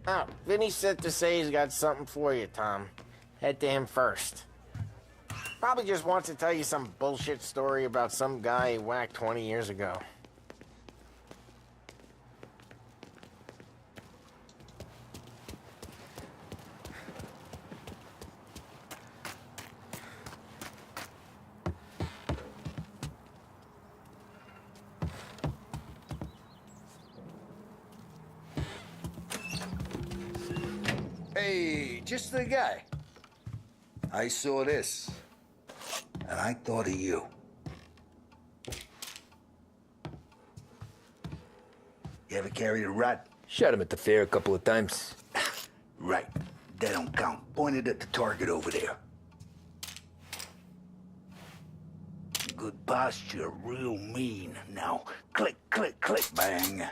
Oh, Vinny said to say he's got something for you, Tom. Head to him first. Probably just wants to tell you some bullshit story about some guy he whacked 20 years ago. Hey, just the guy. I saw this, and I thought of you. You ever carried a rat? Shot him at the fair a couple of times. Right. That don't count. Pointed at the target over there. Good posture, real mean. Now, click, click, click, bang.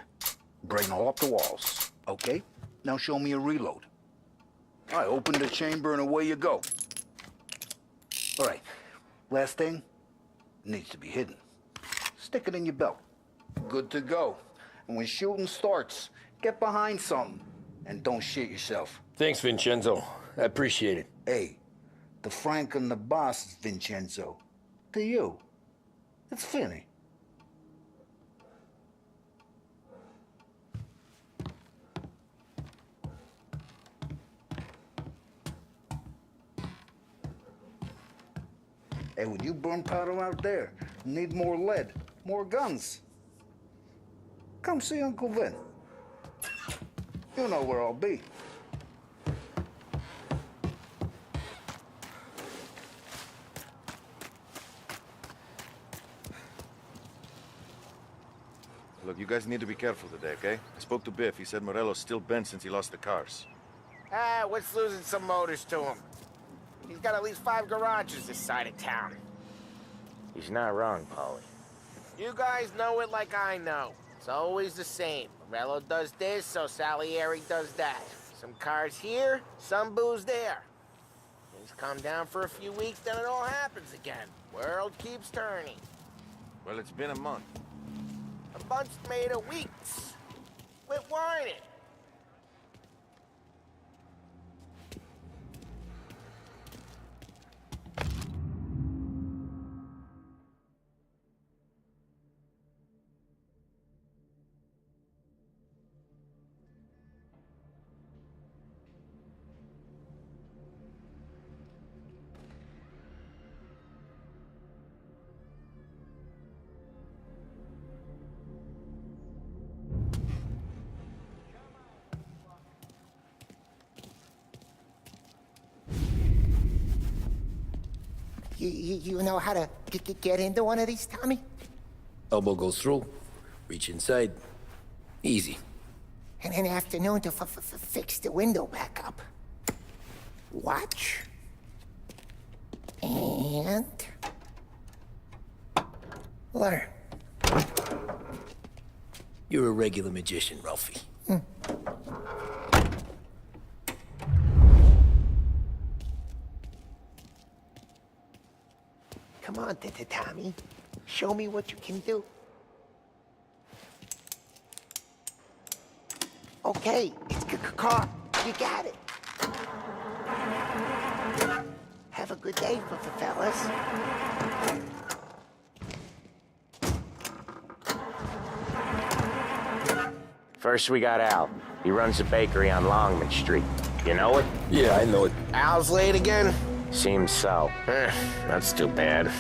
Brain all off the walls. Okay, now show me a reload. I open the chamber and away you go. All right, last thing, needs to be hidden. Stick it in your belt. Good to go. And when shooting starts, get behind something and don't shit yourself. Thanks, Vincenzo. I appreciate it. Hey, the Frank and the boss is Vincenzo. To you, it's Vinny. Hey, when you burn powder out there, you need more lead, more guns. Come see Uncle Vin. You know where I'll be. Look, you guys need to be careful today, okay? I spoke to Biff. He said Morello's still bent since he lost the cars. Ah, what's losing some motors to him? He's got at least 5 garages this side of town. He's not wrong, Paulie. You guys know it like I know. It's always the same. Morello does this, so Salieri does that. Some cars here, some booze there. Things calm down for a few weeks, then it all happens again. World keeps turning. Well, it's been a month. A month's made of weeks. Quit whining. You know how to get into one of these, Tommy? Elbow goes through. Reach inside. Easy. And an afternoon to fix the window back up. Watch. And... learn. You're a regular magician, Ralphie. Come on, Tommy. Show me what you can do. Okay, it's car. You got it. Have a good day, fellas. First we got Al. He runs a bakery on Longman Street. You know it? Yeah, I know it. Al's late again? Seems so. That's too bad.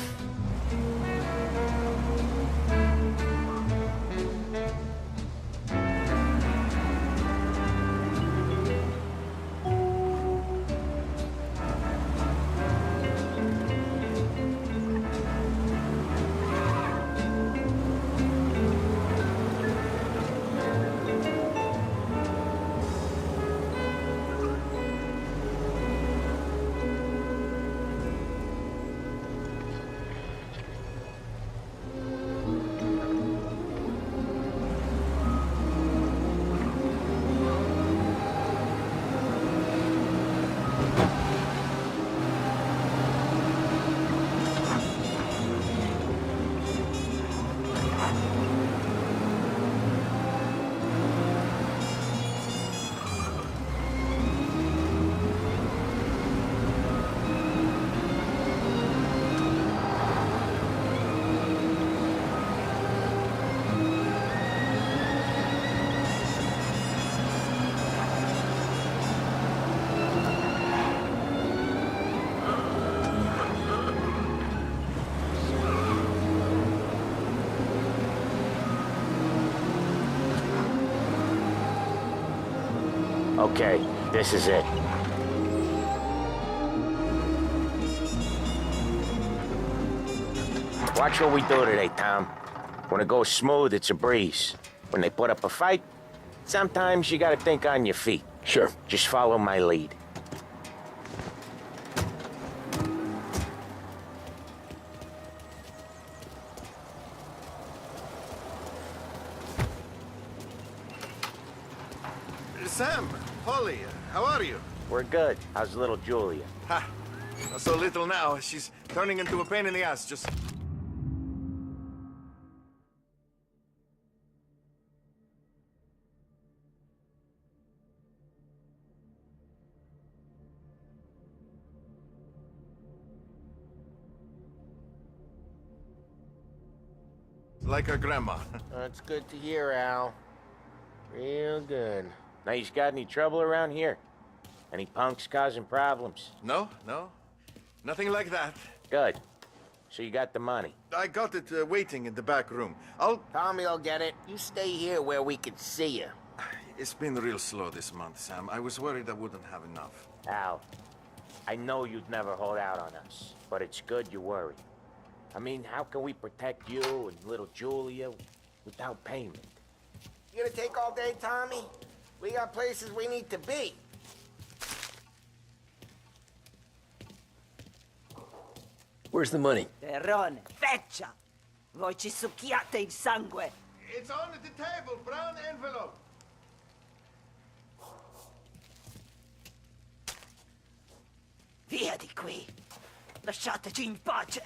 Okay, this is it. Watch what we do today, Tom. When it goes smooth, it's a breeze. When they put up a fight, sometimes you gotta think on your feet. Sure. Just follow my lead. Sam, Polly, how are you? We're good. How's little Julia? Ha! Not so little now. She's turning into a pain in the ass, just... like her grandma. That's good to hear, Al. Real good. Now, you got any trouble around here? Any punks causing problems? No, no. Nothing like that. Good. So you got the money. I got it waiting in the back room. Tommy will get it. You stay here where we can see you. It's been real slow this month, Sam. I was worried I wouldn't have enough. Al, I know you'd never hold out on us, but it's good you worry. I mean, how can we protect you and little Julia without payment? You gonna take all day, Tommy? We got places we need to be. Where's the money? Terrone, feccia! Voi ci succhiate il sangue! It's on the table, brown envelope. Via di qui! Lasciateci in pace!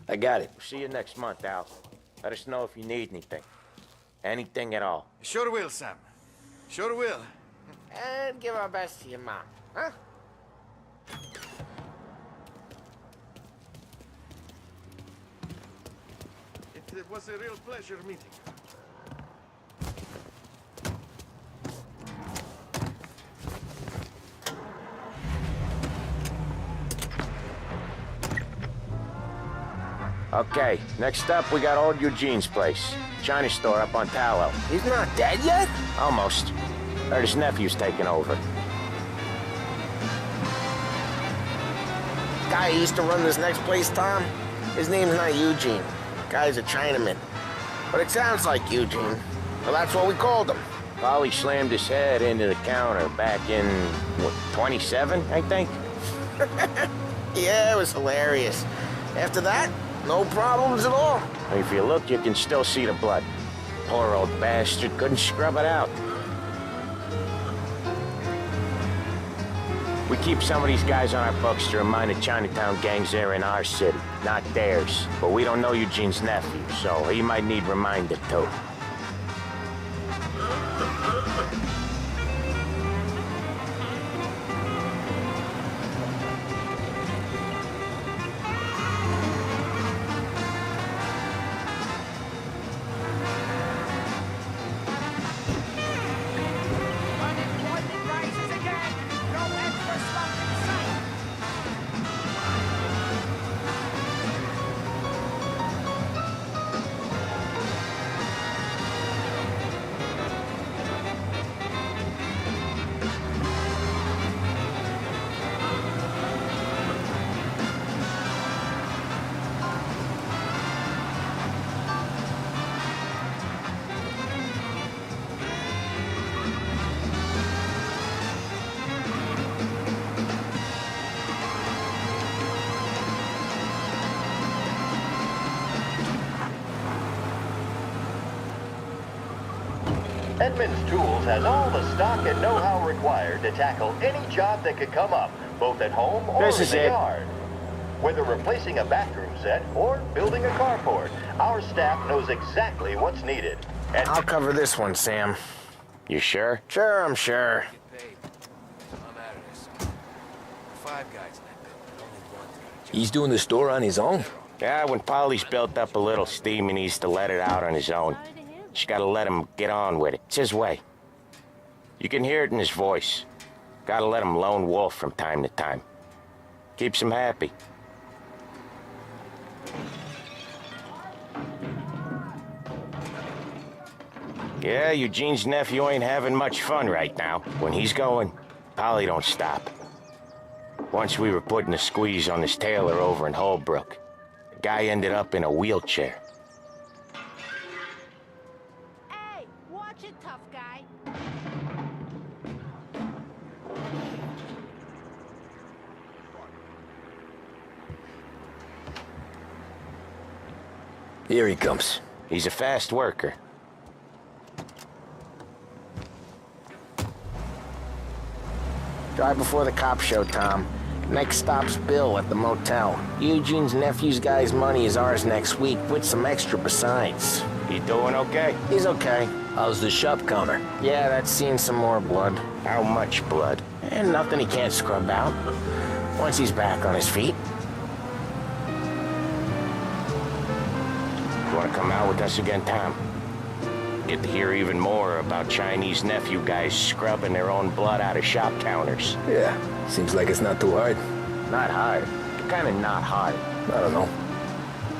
I got it. See you next month, Al. Let us know if you need anything. Anything at all. Sure will, Sam. Sure will. And give our best to your mom, huh? It was a real pleasure meeting you. Okay, next up, we got old Eugene's place. China store up on Tallow. He's not dead yet? Almost. Heard his nephew's taking over. Guy who used to run this next place, Tom, his name's not Eugene. Guy's a Chinaman. But it sounds like Eugene. Well, that's what we called him. Polly slammed his head into the counter back in, what, 27, I think? Yeah, it was hilarious. After that, no problems at all. If you look, you can still see the blood. Poor old bastard couldn't scrub it out. We keep some of these guys on our books to remind the Chinatown gangs they're in our city, not theirs. But we don't know Eugene's nephew, so he might need reminded too. Edmunds Tools has all the stock and know-how required to tackle any job that could come up, both at home or in the yard. Whether replacing a bathroom set or building a carport, our staff knows exactly what's needed. And I'll cover this one, Sam. You sure? Sure, I'm sure. He's doing the store on his own? Yeah, when Polly's built up a little steam, he needs to let it out on his own. Just gotta let him get on with it. It's his way. You can hear it in his voice. Gotta let him lone wolf from time to time. Keeps him happy. Yeah, Eugene's nephew ain't having much fun right now. When he's going, Polly don't stop. Once we were putting a squeeze on this tailor over in Holbrook. The guy ended up in a wheelchair. Hey, watch it, tough guy. Here he comes. He's a fast worker. Drive before the cops show, Tom. Next stop's Bill at the motel. Eugene's nephew's guy's money is ours next week, with some extra besides. He doing okay? He's okay. How's the shop counter? Yeah, that's seen some more blood. How much blood? And nothing he can't scrub out. Once he's back on his feet. You wanna come out with us again, Tom? Get to hear even more about Chinese nephew guys scrubbing their own blood out of shop counters. Yeah, seems like it's not too hard. Not hard. Kinda not hard. I don't know.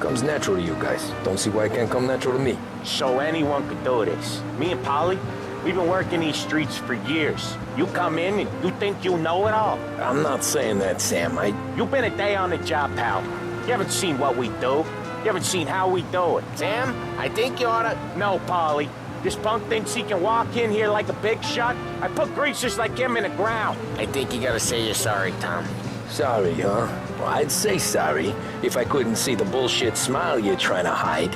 Comes natural to you guys. Don't see why it can't come natural to me. So anyone could do this. Me and Polly, we've been working these streets for years. You come in and you think you know it all. I'm not saying that, Sam. You've been a day on the job, pal. You haven't seen what we do. You haven't seen how we do it. Sam, I think you oughta... No, Polly. This punk thinks he can walk in here like a big shot. I put greasers like him in the ground. I think you gotta say you're sorry, Tom. Sorry, huh? Well, I'd say sorry if I couldn't see the bullshit smile you're trying to hide.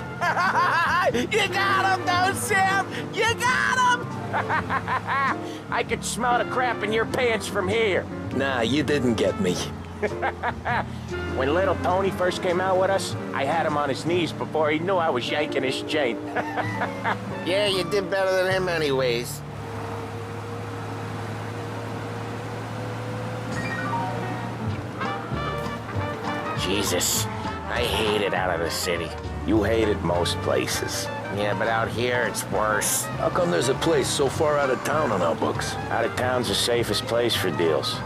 You got him, though, Sam! You got him! I could smell the crap in your pants from here. Nah, you didn't get me. When little Tony first came out with us, I had him on his knees before he knew I was yanking his chain. Yeah, you did better than him anyways. Jesus, I hate it out of the city. You hated most places. Yeah, but out here, it's worse. How come there's a place so far out of town on our books? Out of town's the safest place for deals.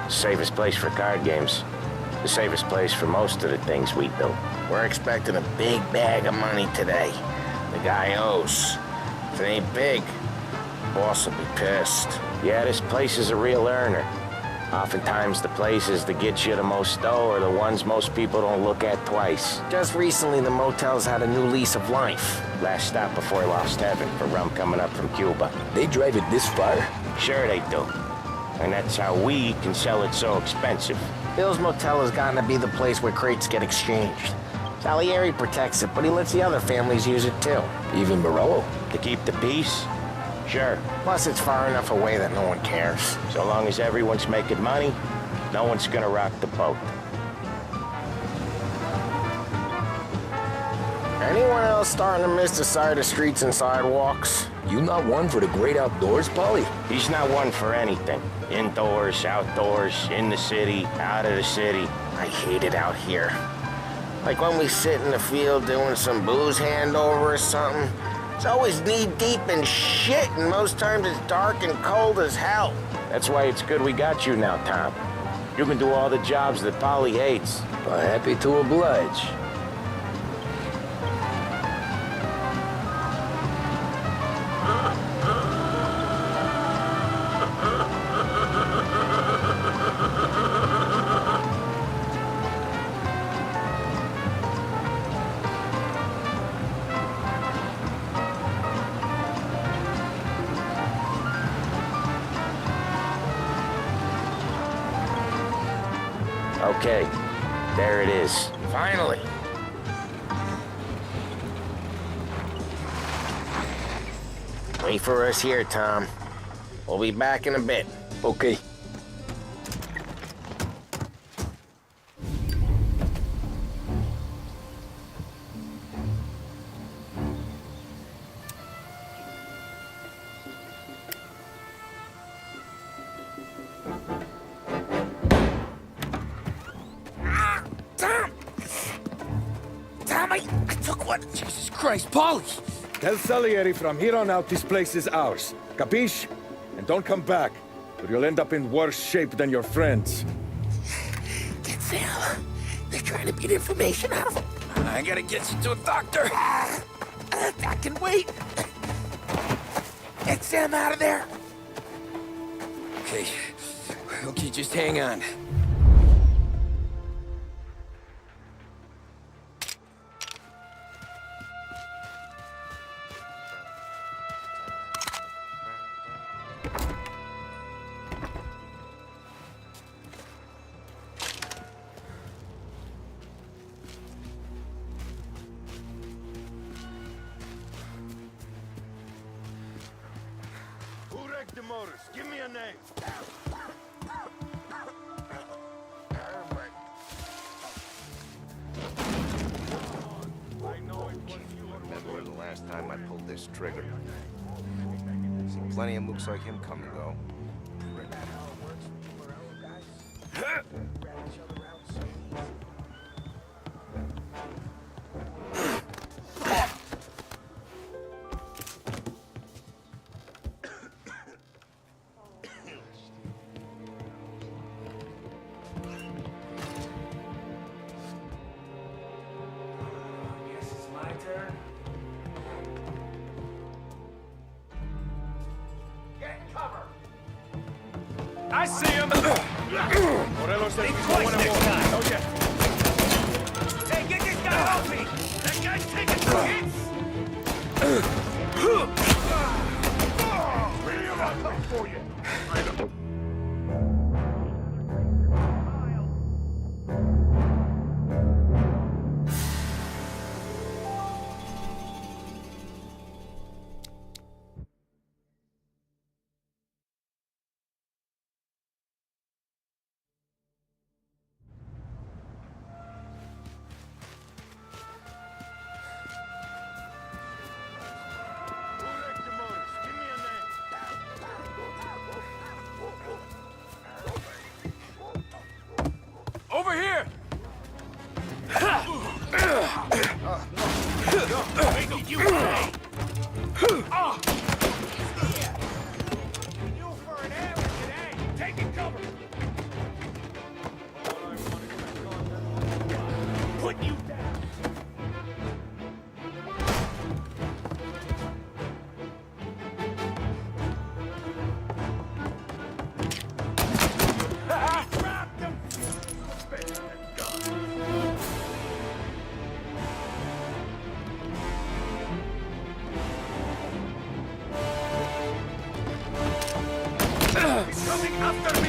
The safest place for card games. The safest place for most of the things we do. We're expecting a big bag of money today. The guy owes. If it ain't big, boss will be pissed. Yeah, this place is a real earner. Oftentimes the places that get you the most dough are the ones most people don't look at twice. Just recently, the motel's had a new lease of life. Last stop before Lost Heaven for rum coming up from Cuba. They drive it this far? Sure they do. And that's how we can sell it so expensive. Bill's motel has gotten to be the place where crates get exchanged. Salieri protects it, but he lets the other families use it too. Even Morello? To keep the peace? Sure. Plus, it's far enough away that no one cares. So long as everyone's making money, no one's gonna rock the boat. Anyone else starting to miss the side of streets and sidewalks? You not one for the great outdoors, Polly? He's not one for anything. Indoors, outdoors, in the city, out of the city. I hate it out here. Like when we sit in the field doing some booze handover or something. It's always knee-deep in shit, and most times it's dark and cold as hell. That's why it's good we got you now, Tom. You can do all the jobs that Polly hates. Well, happy to oblige. Okay, there it is. Finally. Wait for us here, Tom. We'll be back in a bit. Okay. I took one. Jesus Christ, Polly! Tell Salieri from here on out this place is ours. Capiche? And don't come back, or you'll end up in worse shape than your friends. Get Sal. They're trying to beat information out of him. I gotta get you to a doctor. I can wait. Get Sam out of there! Okay. Okay, just hang on. Who wrecked the motors? Give me a name. Remember the last time I pulled this trigger? Seen plenty of mooks like him come and go. I see him! Morello says he's going to war. Oh, yeah. Hey, get this guy off me! That guy's taking some hits! For you. Over here! Did you say? You for an hour today! Taking cover! Put you down! He's coming after me!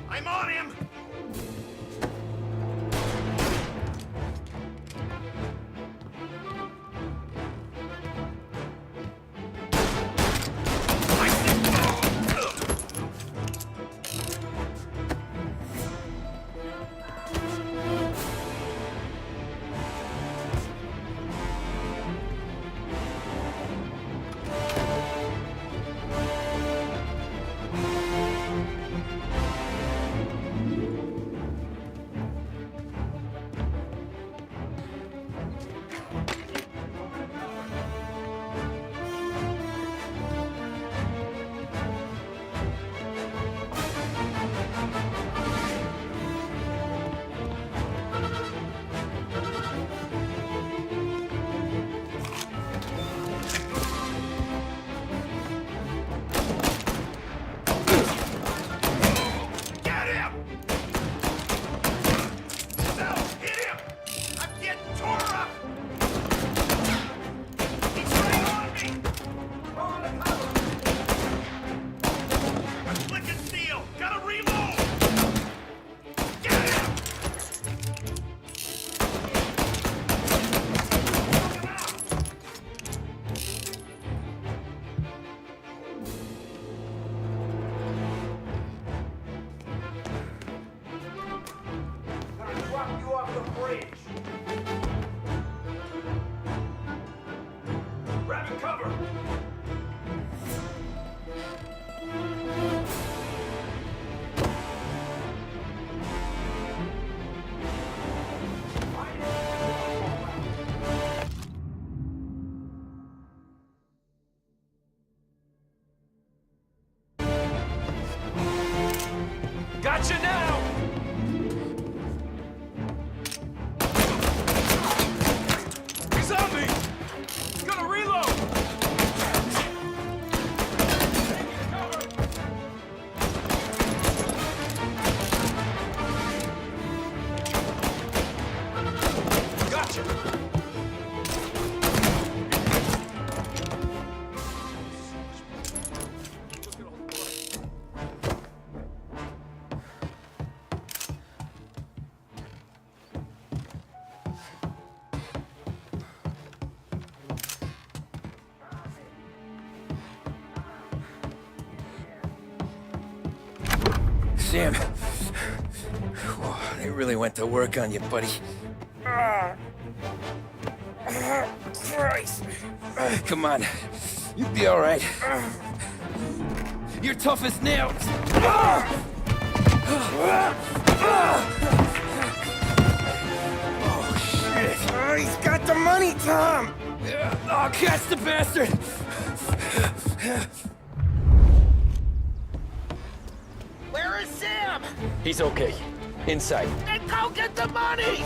I'm on him! Gotcha now! He's on me! Gonna reload! Gotcha! Sam. Whoa, they really went to work on you, buddy. Christ. Come on. You'll be all right. You're tough as nails. Oh, shit. Oh, he's got the money, Tom! Oh, catch the bastard! Where is Sam? He's okay. Inside. Then go get the money!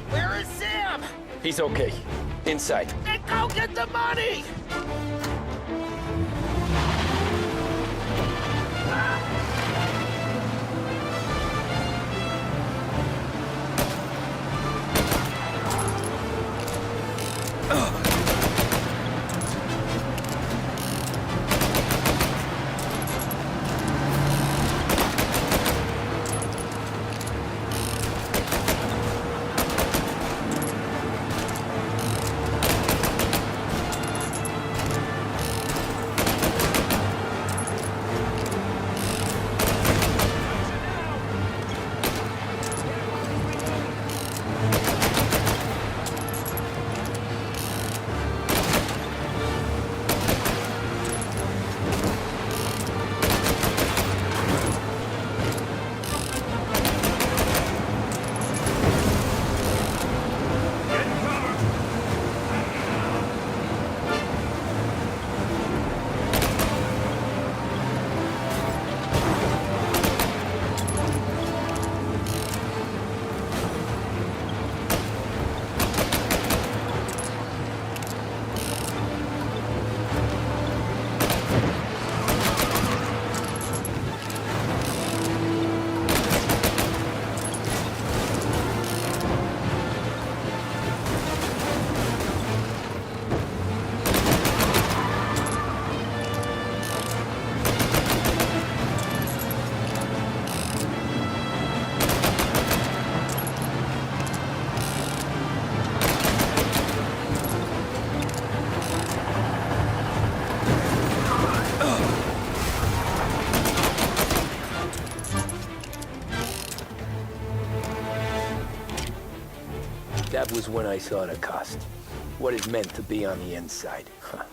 Where is Sam? He's okay. Inside. Then go get the money! That was when I saw the cost. What it meant to be on the inside. Huh.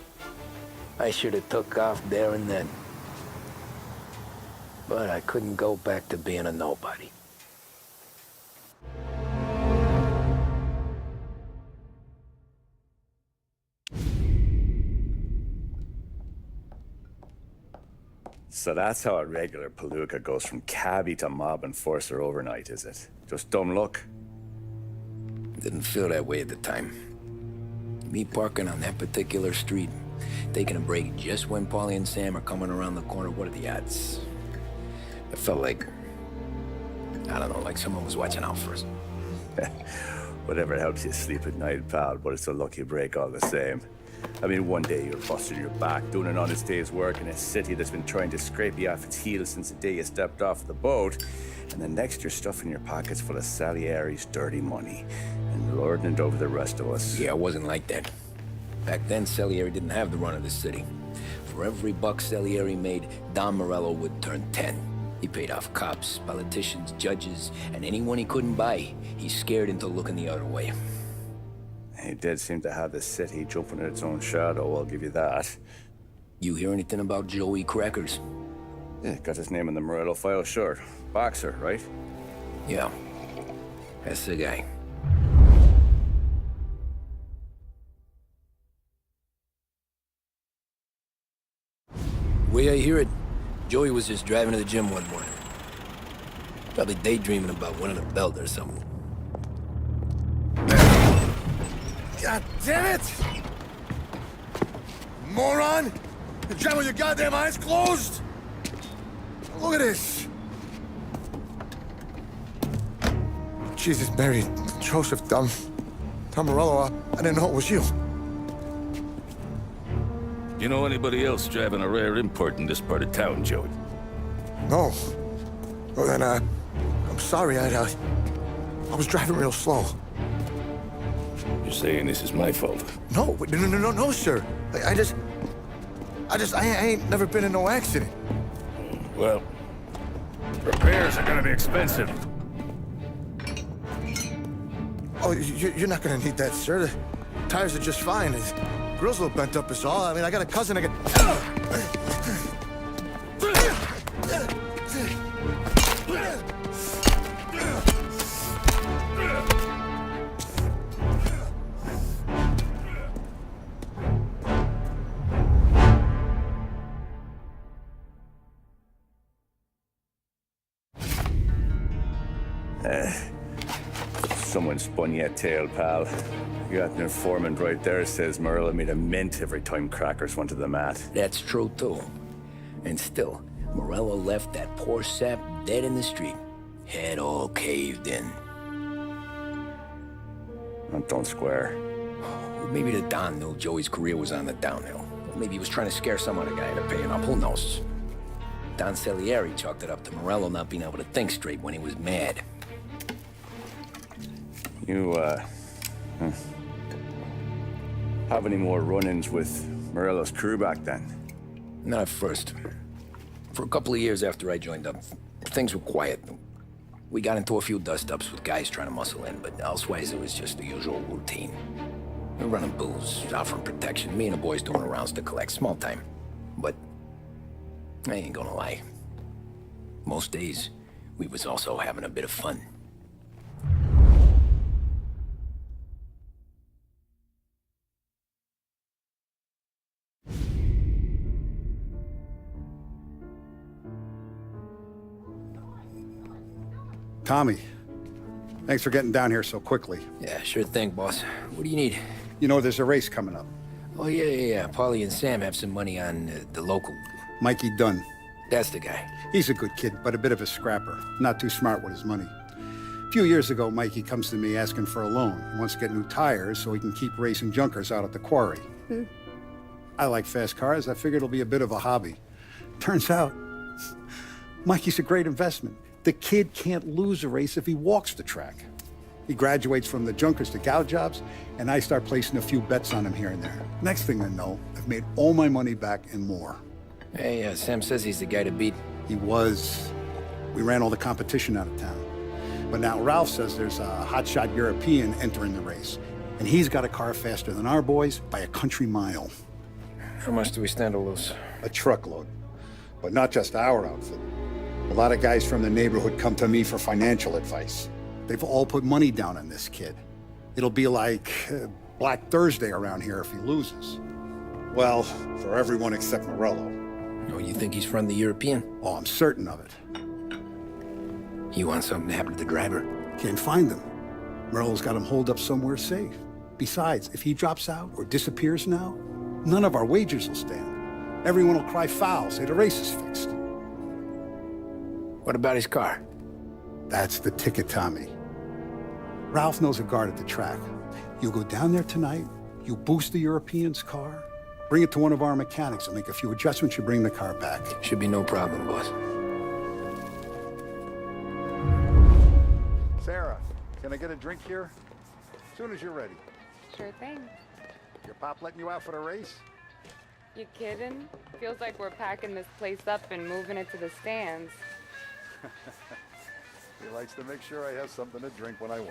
I should have took off there and then. But I couldn't go back to being a nobody. So that's how a regular palooka goes from cabbie to mob enforcer overnight, is it? Just dumb luck? Didn't feel that way at the time. Me parking on that particular street, taking a break just when Paulie and Sam are coming around the corner, what are the odds? It felt like, I don't know, like someone was watching out for us. Whatever helps you sleep at night, pal, but it's a lucky break all the same. I mean, one day you're busting your back, doing an honest day's work in a city that's been trying to scrape you off its heels since the day you stepped off the boat, and the next you're stuffing your pockets full of Salieri's dirty money and lording it over the rest of us. Yeah, it wasn't like that. Back then, Salieri didn't have the run of the city. For every buck Salieri made, Don Morello would turn 10. He paid off cops, politicians, judges, and anyone he couldn't buy, he scared into looking the other way. He did seem to have the city jumping at its own shadow, I'll give you that. You hear anything about Joey Crackers? Yeah, got his name in the Morello file, sure. Boxer, right? Yeah, that's the guy. Way I hear it, Joey was just driving to the gym one morning. Probably daydreaming about winning a belt or something. God damn it! Moron! You jam with your goddamn eyes closed? Look at this! Jesus, Mary, Joseph, Tom Morello, I didn't know it was you. You know anybody else driving a rare import in this part of town, Joey? No. Well then, I'm sorry, I was driving real slow. You're saying this is my fault? No, no, sir. I ain't never been in no accident. Well, repairs are gonna be expensive. Oh, you're not gonna need that, sir. The tires are just fine. The grill's a little bent up is all. I mean, I got a cousin I can... Someone spun you a tale, pal. You got an informant right there says Morello made a mint every time Crackers went to the mat. That's true, too. And still, Morello left that poor sap dead in the street. Head all caved in. That don't square. Maybe the Don knew Joey's career was on the downhill. Maybe he was trying to scare some other guy into paying up. Who knows? Don Salieri chalked it up to Morello not being able to think straight when he was mad. You, have any more run-ins with Morello's crew back then? Not at first. For a couple of years after I joined up, things were quiet. We got into a few dust-ups with guys trying to muscle in, but elsewise it was just the usual routine. We're running booze, offering protection, me and the boys doing the rounds to collect, small time. But I ain't gonna lie. Most days, we was also having a bit of fun. Tommy, thanks for getting down here so quickly. Yeah, sure thing, boss. What do you need? You know, there's a race coming up. Oh, yeah. Paulie and Sam have some money on the local. Mikey Dunn. That's the guy. He's a good kid, but a bit of a scrapper. Not too smart with his money. A few years ago, Mikey comes to me asking for a loan. He wants to get new tires so he can keep racing junkers out at the quarry. I like fast cars. I figured it'll be a bit of a hobby. Turns out, Mikey's a great investment. The kid can't lose a race if he walks the track. He graduates from the junkers to gal jobs, and I start placing a few bets on him here and there. Next thing I know, I've made all my money back and more. Hey, Sam says he's the guy to beat. He was. We ran all the competition out of town. But now Ralph says there's a hotshot European entering the race. And he's got a car faster than our boys by a country mile. How much do we stand to lose? A truckload. But not just our outfit. A lot of guys from the neighborhood come to me for financial advice. They've all put money down on this kid. It'll be like Black Thursday around here if he loses. Well, for everyone except Morello. Oh, you think he's from the European? Oh, I'm certain of it. You want something to happen to the driver? Can't find him. Morello's got him holed up somewhere safe. Besides, if he drops out or disappears now, none of our wagers will stand. Everyone will cry foul, say the race is fixed. What about his car? That's the ticket, Tommy. Ralph knows a guard at the track. You go down there tonight, you boost the European's car, bring it to one of our mechanics, and make a few adjustments, you bring the car back. Should be no problem, boss. Sarah, can I get a drink here? As soon as you're ready. Sure thing. Your pop letting you out for the race? You kidding? Feels like we're packing this place up and moving it to the stands. He likes to make sure I have something to drink when I win.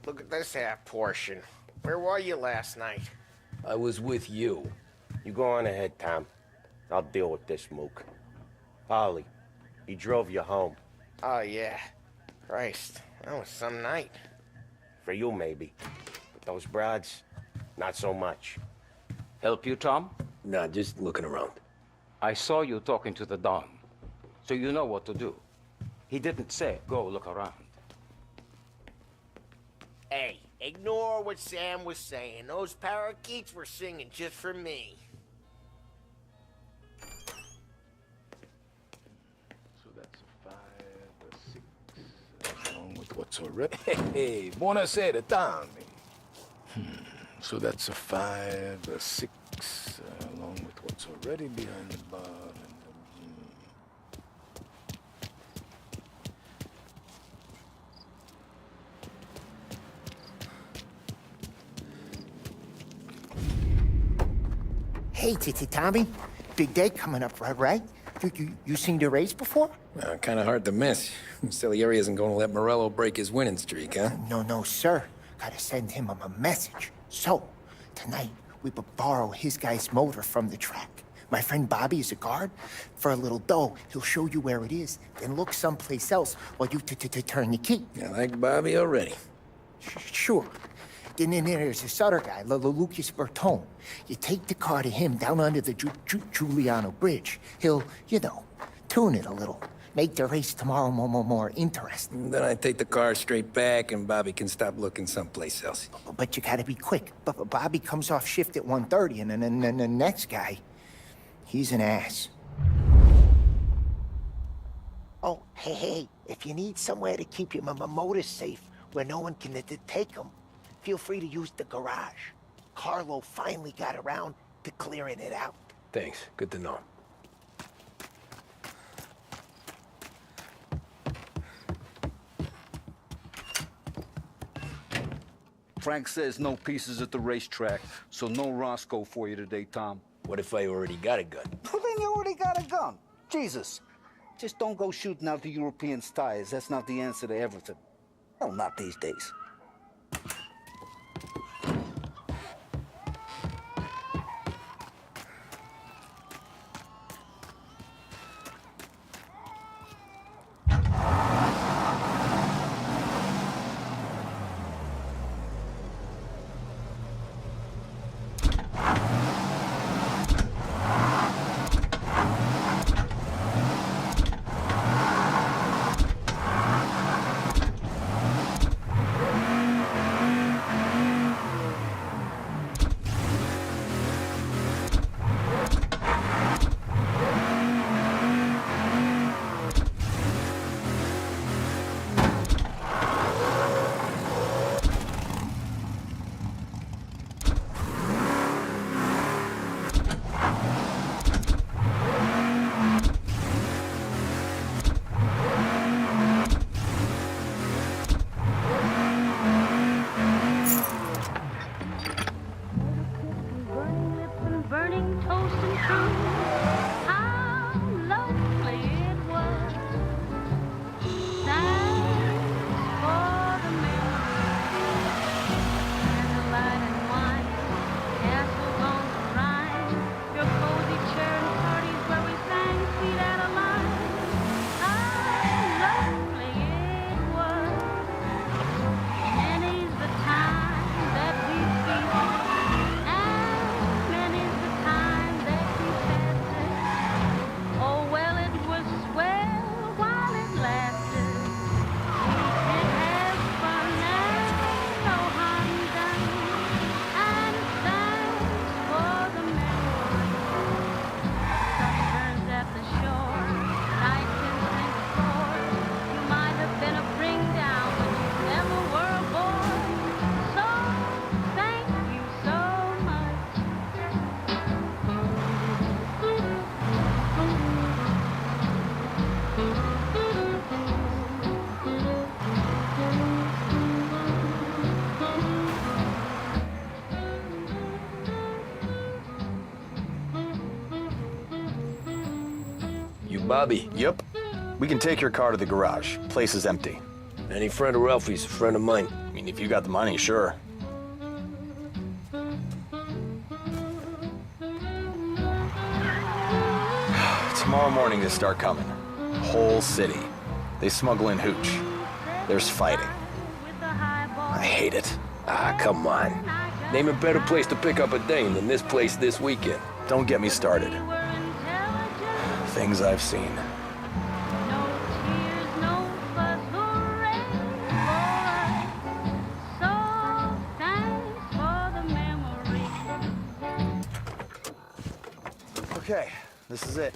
Look at this half portion. Where were you last night? I was with you. You go on ahead, Tom. I'll deal with this mook. Polly, he drove you home. Oh, yeah. Christ, that was some night. For you, maybe. But those broads, not so much. Help you, Tom? Nah, just looking around. I saw you talking to the Don, so you know what to do. He didn't say, go look around. Hey, ignore what Sam was saying. Those parakeets were singing just for me. So that's a 5, a 6, along with what's already... Hey, buonasera, Tommy. So that's a 5, a 6, along with what's already behind the bar. Hey, Tommy. Big day coming up, right? You seen the race before? Kind of hard to miss. Salieri isn't going to let Morello break his winning streak, huh? No, sir. Gotta send him a message. So, tonight, we borrow his guy's motor from the track. My friend Bobby is a guard. For a little dough, he'll show you where it is, then look someplace else while you turn your key. I like Bobby already. Sure. Then there's this other guy, Lucas Bertone. You take the car to him down under the Giuliano Bridge. He'll, tune it a little. Make the race tomorrow more interesting. Then I take the car straight back and Bobby can stop looking someplace else. But you gotta be quick. Bobby comes off shift at 1:30, and then the next guy, he's an ass. Oh, hey, if you need somewhere to keep your motor safe where no one can take them, feel free to use the garage. Carlo finally got around to clearing it out. Thanks. Good to know. Frank says no pieces at the racetrack, so no Roscoe for you today, Tom. What if I already got a gun? Well, then you already got a gun. Jesus. Just don't go shooting out the Europeans' tires. That's not the answer to everything. Well, not these days. Bobby. Yep. We can take your car to the garage. Place is empty. Any friend of Ralphie's, a friend of mine. I mean, if you got the money, sure. Tomorrow morning they start coming. Whole city. They smuggle in hooch. There's fighting. I hate it. Ah, come on. Name a better place to pick up a dame than this place this weekend. Don't get me started. Things I've seen. Okay, this is it.